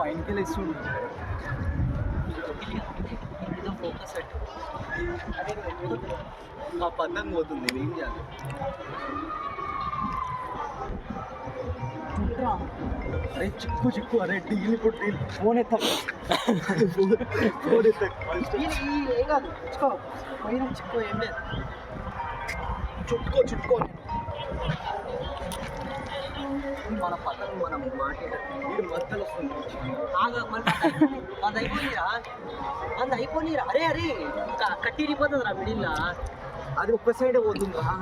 పైనకి వెళ్ళిస్తుండు ఫోకస్ పెట్టు. ఆ పద్ధతి పోతుంది, ఏం చేయాలి? అరే చిక్కు చిక్కు, అరే డీల్ ఇప్పుడు డీల్. ఫోన్ ఎత్తా, ఫోన్ ఎత్తా. ఏం కాదు, చిక్కో పైన చిక్కో, ఏం లేదు. చుట్టుకో మన పద్ధతి మనం మాట్లాడే మధ్యలో వస్తుంది. అది అయిపోయిరా. అరే కట్టిరిపోతుంది రా మిడిల్లా. అది ఒక్క సైడే పోతుందిరా.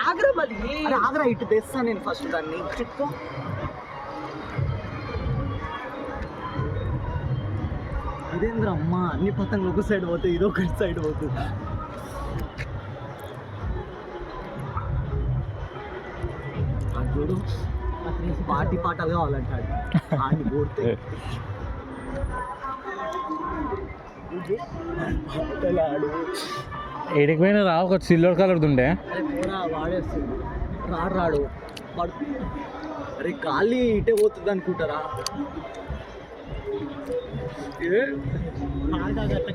ఆగ్రా మరి ఆగ్రా ఇటు తెస్తాను నేను ఫస్ట్ దాన్ని. చిక్కో ఇదేంద్ర అమ్మ, అన్ని పతంగులు ఒక సైడ్ పోతాయి, ఇది ఒక సైడ్ పోతుంది. చూడు పాటలు కావాలంటాడు ఆడిని పోతే ఆడు ఏడికిపోయినా రా, ఒక సిల్వర్ కలర్ ఉండే వాడేస్తుంది. రాడు అరే గాలి ఇటే పోతుంది అనుకుంటారా?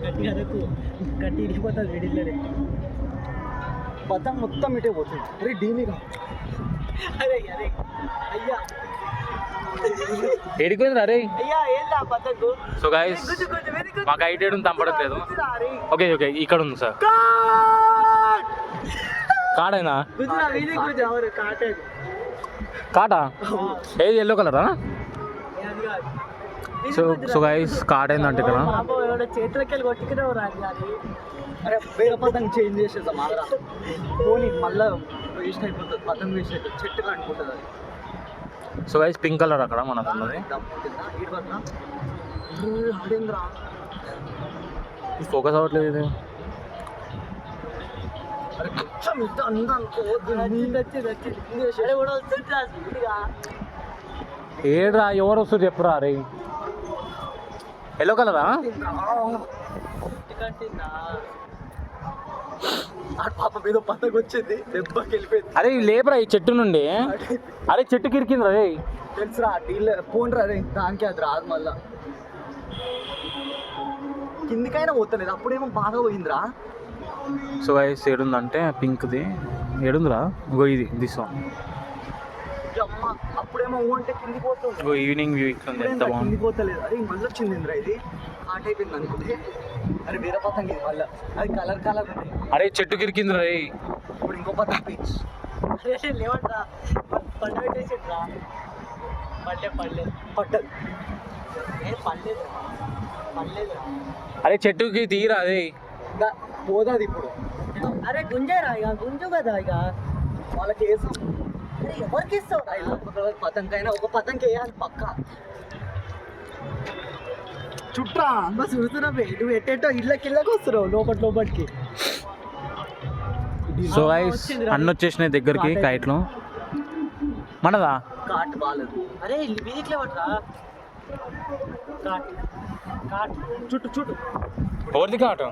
గట్టిగా గట్టి ఇరిగిపోతుంది వేడిల్లే. పతంగ్ మొత్తం ఇటే పోతుంది. అరే డీమిగా అరే అయ్యా ఏడిపోయింది అరే. అయ్యా ఏందా పతంగు? సో గైస్ మాకు ఐటెడ్ తంపడట్లేదు. ఓకే ఇక్కడ ఉంది సార్. కాడేనా? కాటా ఏది ఎల్లో కలరా? సో గైస్ కార్డ్ ఏంటంటే ఇక్కడ చేతులకి వెళ్ళి కొట్టుకునేవు రాదు. అరే వేరే పతంగ్ చేంజ్ చేసేద్దాం ఆగ్రా. పోనీ మళ్ళీ వేస్ట్ అయిపోతుంది, పతంగ్ వేస్ట్ అయిపోతుంది, చెట్టు కనుకుంటుంది అది. సో గైస్ పింక్ కలర్ అక్కడ మనకు ఉన్నది. ఫోకస్ అవ్వట్లేదు ఇది. ఏడ్రా ఎవరు వస్తుంది చెప్పురా? అరే ఎల్లో కలరా? పాప మీద పతంగ్ వచ్చింది, దెబ్బకి వెళ్ళిపోయింది. అరే లేపరా ఈ చెట్టు నుండి. అరే చెట్టు కిరికిందిరా. రే తెలుసురా డీల్ పోన్రా. రే దానికి అది రాదు, మళ్ళా కిందికైనా పోతలేదు. అప్పుడేమో బాగా పోయిందిరా. సో గైస్ ఏడుందంటే పింక్ది ఏడుందిరా. ఇంకో ఇది దిస్ అప్పుడేమో అంటే కింది పోతుంది. ఇంకో ఈవినింగ్ వ్యూ ఇక్కడ ఎంత బాగుంది. కింది పోతలేదు. అరే మళ్ళీ వచ్చింది ఇంద్రా, ఇది ఆట అయిపోయింది అనుకుంటే. అరే వేరే పతంగ్ ఇది మళ్ళీ, అది కలర్ ఉంది. అరే చెట్టు కిరికిందిరా. ఇప్పుడు ఇంకో పతంగ్ పీచ్. అరే లేవట్రా, పంట పెట్టేసిట్రా. పడ్డది అరే చెట్టుకి తీరా. అదే పోదాది ఇప్పుడు. అరే గుంజేరా, ఇక గుంజు కదా. ఇక వాళ్ళకి వేసు. ఎవరికి ఇస్తావు? పతంగ్ అయినా ఒక పతంగ్ వేయాలి పక్క. చుట్రా అంతా చూస్తున్నావే, నువ్వు ఎట్టేటో ఇళ్ళకి వస్తున్నావు లోపలికి. సో గైస్ అన్న వచ్చేసినాయి దగ్గరికి కైట్లు. మనదా కాట్ బాలేదు. అరే వీధికి లేవట్రా. చుట్టూ ఎవరిది కాటు?